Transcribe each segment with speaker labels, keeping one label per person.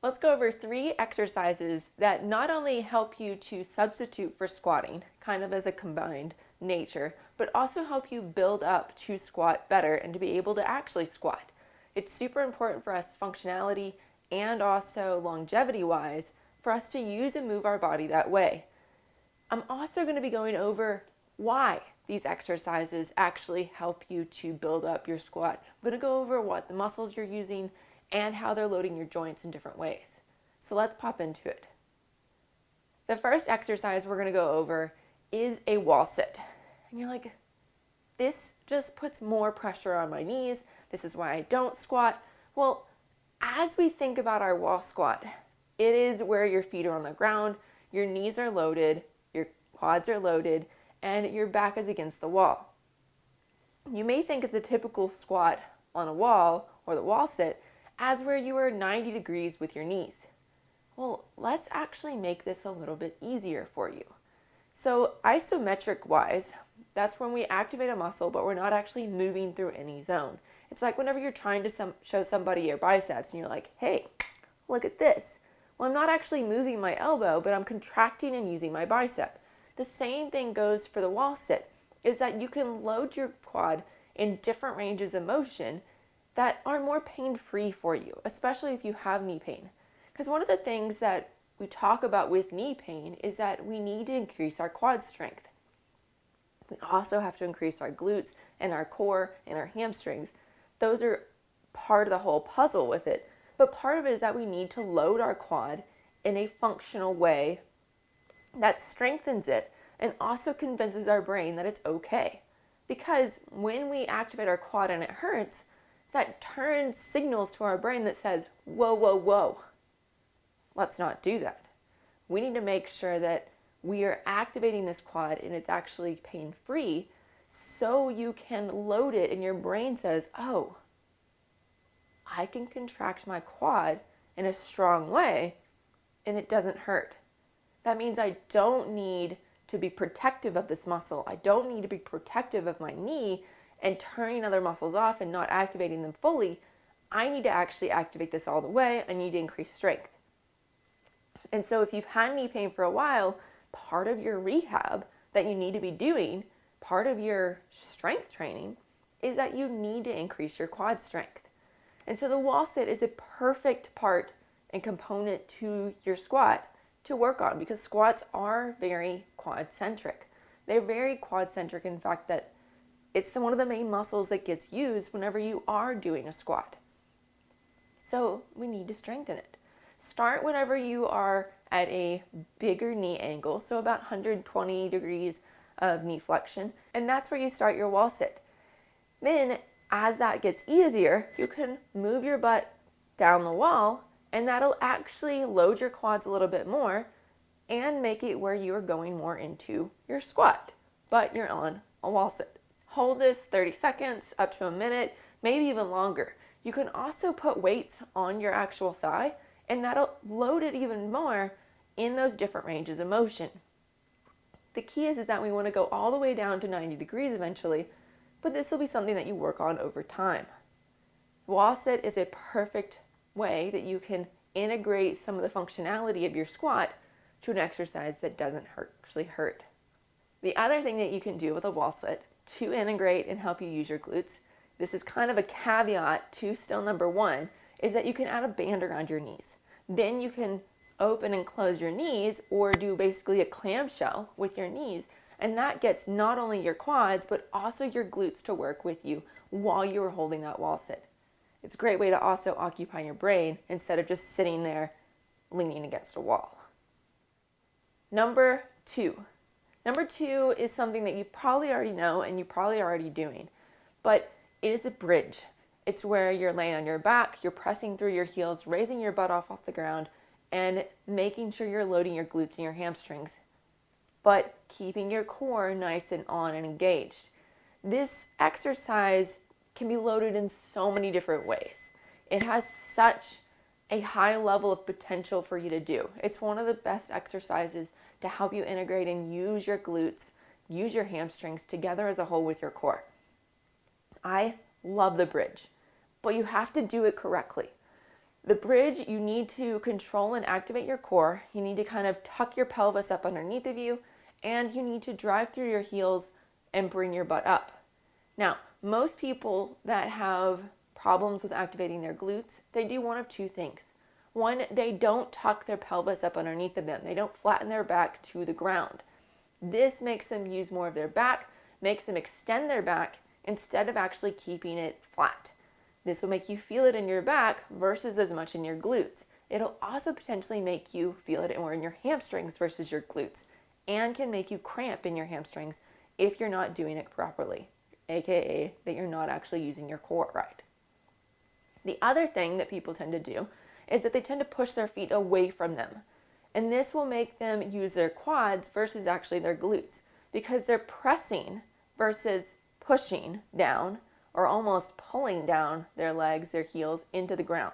Speaker 1: Let's go over 3 exercises that not only help you to substitute for squatting, kind of as a combined nature, but also help you build up to squat better and to be able to actually squat. It's super important for us functionality and also longevity-wise for us to use and move our body that way. I'm also going to be going over why these exercises actually help you to build up your squat. I'm going to go over what the muscles you're using and how they're loading your joints in different ways. So let's pop into it. The first exercise we're going to go over is a wall sit. And you're like, this just puts more pressure on my knees. This is why I don't squat. Well, as we think about our wall squat, it is where your feet are on the ground, your knees are loaded, your quads are loaded, and your back is against the wall. You may think of the typical squat on a wall or the wall sit as where you are 90 degrees with your knees. Well, let's actually make this a little bit easier for you. So isometric wise, that's when we activate a muscle, but we're not actually moving through any zone. It's like whenever you're trying to show somebody your biceps and you're like, hey, look at this. Well, I'm not actually moving my elbow, but I'm contracting and using my bicep. The same thing goes for the wall sit, is that you can load your quad in different ranges of motion that are more pain-free for you, especially if you have knee pain. Because one of the things that we talk about with knee pain is that we need to increase our quad strength. We also have to increase our glutes and our core and our hamstrings. Those are part of the whole puzzle with it. But part of it is that we need to load our quad in a functional way that strengthens it and also convinces our brain that it's okay. Because when we activate our quad and it hurts, that turns signals to our brain that says, whoa, whoa, whoa, let's not do that. We need to make sure that we are activating this quad and it's actually pain-free so you can load it and your brain says, oh, I can contract my quad in a strong way and it doesn't hurt. That means I don't need to be protective of this muscle. I don't need to be protective of my knee and turning other muscles off and not activating them fully. I need to actually activate this all the way. I need to increase strength. And so if you've had knee pain for a while, part of your rehab that you need to be doing, part of your strength training, is that you need to increase your quad strength. And so the wall sit is a perfect part and component to your squat to work on, because squats are very quad-centric. They're very quad-centric, in fact, that it's one of the main muscles that gets used whenever you are doing a squat. So we need to strengthen it. Start whenever you are at a bigger knee angle, so about 120 degrees of knee flexion, and that's where you start your wall sit. Then, as that gets easier, you can move your butt down the wall, and that'll actually load your quads a little bit more and make it where you are going more into your squat, but you're on a wall sit. Hold this 30 seconds, up to a minute, maybe even longer. You can also put weights on your actual thigh, and that'll load it even more in those different ranges of motion. The key is that we want to go all the way down to 90 degrees eventually, but this will be something that you work on over time. Wall sit is a perfect way that you can integrate some of the functionality of your squat to an exercise that doesn't actually hurt. The other thing that you can do with a wall sit to integrate and help you use your glutes, this is kind of a caveat to still number 1, is that you can add a band around your knees. Then you can open and close your knees or do basically a clamshell with your knees. And that gets not only your quads, but also your glutes to work with you while you are holding that wall sit. It's a great way to also occupy your brain instead of just sitting there leaning against a wall. Number 2. Number 2 is something that you probably already know and you probably are already doing, but it is a bridge. It's where you're laying on your back, you're pressing through your heels, raising your butt off the ground, and making sure you're loading your glutes and your hamstrings, but keeping your core nice and on and engaged. This exercise can be loaded in so many different ways. It has such a high level of potential for you to do. It's one of the best exercises to help you integrate and use your glutes, use your hamstrings together as a whole with your core. I love the bridge, but you have to do it correctly. The bridge, you need to control and activate your core. You need to kind of tuck your pelvis up underneath of you, and you need to drive through your heels and bring your butt up. Now, most people that have problems with activating their glutes, they do one of two things. One, they don't tuck their pelvis up underneath of them. They don't flatten their back to the ground. This makes them use more of their back, makes them extend their back instead of actually keeping it flat. This will make you feel it in your back versus as much in your glutes. It'll also potentially make you feel it more in your hamstrings versus your glutes, and can make you cramp in your hamstrings if you're not doing it properly, aka that you're not actually using your core right. The other thing that people tend to do is that they tend to push their feet away from them. And this will make them use their quads versus actually their glutes, because they're pressing versus pushing down, or almost pulling down their legs, their heels into the ground.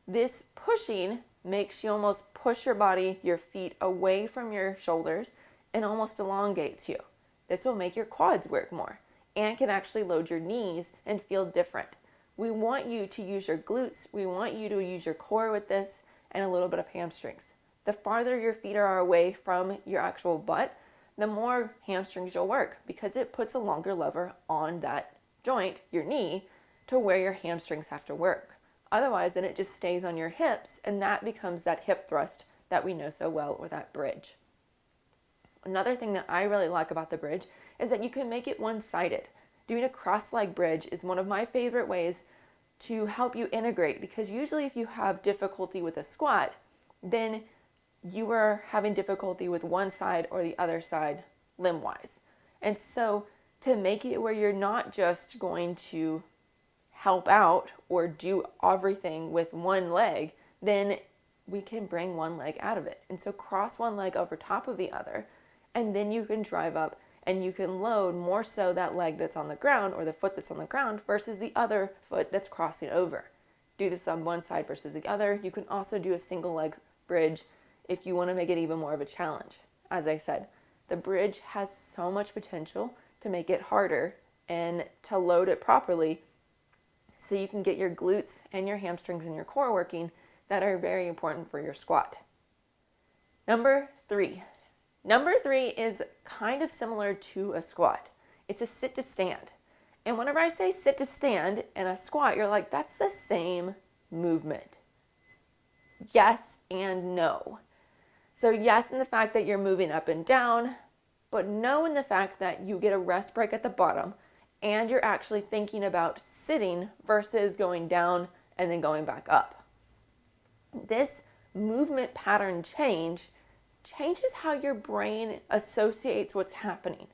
Speaker 1: This pushing makes you almost push your body, your feet away from your shoulders, and almost elongates you. This will make your quads work more and can actually load your knees and feel different. We want you to use your glutes, we want you to use your core with this, and a little bit of hamstrings. The farther your feet are away from your actual butt, the more hamstrings you'll work, because it puts a longer lever on that joint, your knee, to where your hamstrings have to work. Otherwise, then it just stays on your hips, and that becomes that hip thrust that we know so well, or that bridge. Another thing that I really like about the bridge is that you can make it one-sided. Doing a cross-leg bridge is one of my favorite ways to help you integrate, because usually if you have difficulty with a squat, then you are having difficulty with one side or the other side limb-wise. And so to make it where you're not just going to help out or do everything with one leg, then we can bring one leg out of it. And so cross one leg over top of the other, and then you can drive up and you can load more so that leg that's on the ground, or the foot that's on the ground, versus the other foot that's crossing over. Do this on one side versus the other. You can also do a single leg bridge if you want to make it even more of a challenge. As I said, the bridge has so much potential to make it harder and to load it properly, so you can get your glutes and your hamstrings and your core working, that are very important for your squat. Number three is kind of similar to a squat. It's a sit to stand. And whenever I say sit to stand and a squat, you're like, that's the same movement. Yes and no. So yes, in the fact that you're moving up and down, but no in the fact that you get a rest break at the bottom, and you're actually thinking about sitting versus going down and then going back up. This movement pattern changes how your brain associates what's happening.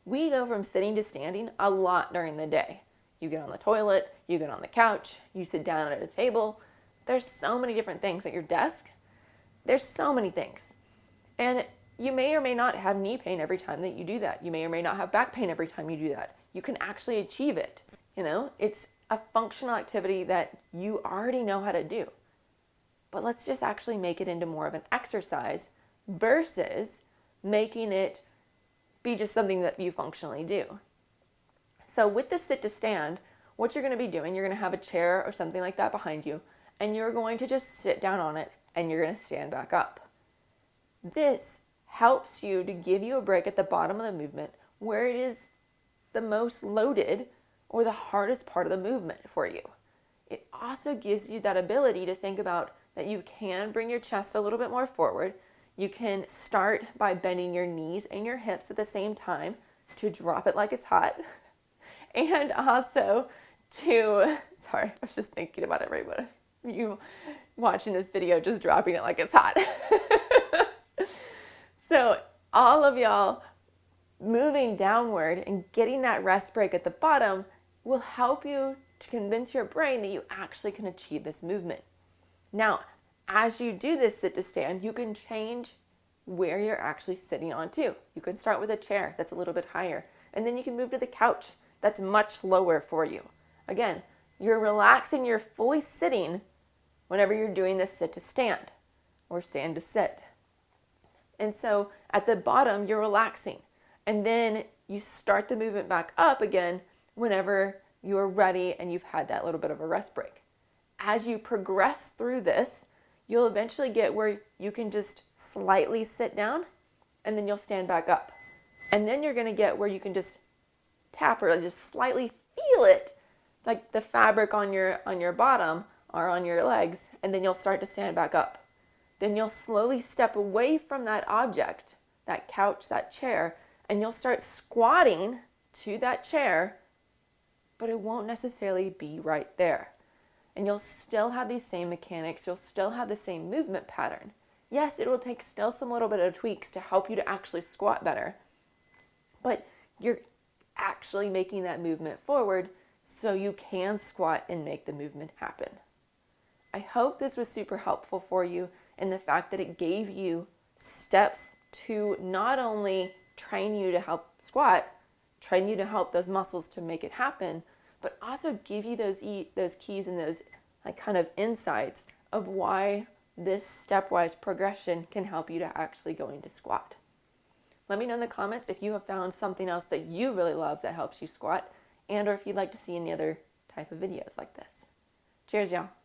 Speaker 1: We go from sitting to standing a lot during the day. You get on the toilet, you get on the couch, you sit down at a table. There's so many different things at your desk. There's so many things. And you may or may not have knee pain every time that you do that. You may or may not have back pain every time you do that. You can actually achieve it. It's a functional activity that you already know how to do. But let's just actually make it into more of an exercise versus making it be just something that you functionally do. So with the sit to stand, what you're going to be doing, you're going to have a chair or something like that behind you, and you're going to just sit down on it, and you're going to stand back up. This helps you to give you a break at the bottom of the movement, where it is the most loaded or the hardest part of the movement for you. It also gives you that ability to think about that you can bring your chest a little bit more forward. You can start by bending your knees and your hips at the same time to drop it like it's hot. And also sorry, I was just thinking about it right when you watching this video, just dropping it like it's hot. So all of y'all moving downward and getting that rest break at the bottom will help you to convince your brain that you actually can achieve this movement. Now, as you do this sit to stand, you can change where you're actually sitting on too. You can start with a chair that's a little bit higher, and then you can move to the couch that's much lower for you. Again, you're relaxing, you're fully sitting whenever you're doing this sit to stand or stand to sit. And so at the bottom, you're relaxing. And then you start the movement back up again whenever you're ready and you've had that little bit of a rest break. as you progress through this, you'll eventually get where you can just slightly sit down and then you'll stand back up. And then you're going to get where you can just tap or just slightly feel it, like the fabric on your bottom or on your legs, and then you'll start to stand back up. Then you'll slowly step away from that object, that couch, that chair, and you'll start squatting to that chair, but it won't necessarily be right there. And you'll still have these same mechanics, you'll still have the same movement pattern. Yes, it will take still some little bit of tweaks to help you to actually squat better, but you're actually making that movement forward so you can squat and make the movement happen. I hope this was super helpful for you in the fact that it gave you steps to not only train you to help squat, train you to help those muscles to make it happen, but also give you those keys and those kind of insights of why this stepwise progression can help you to actually go into squat. Let me know in the comments if you have found something else that you really love that helps you squat, and or if you'd like to see any other type of videos like this. Cheers, y'all.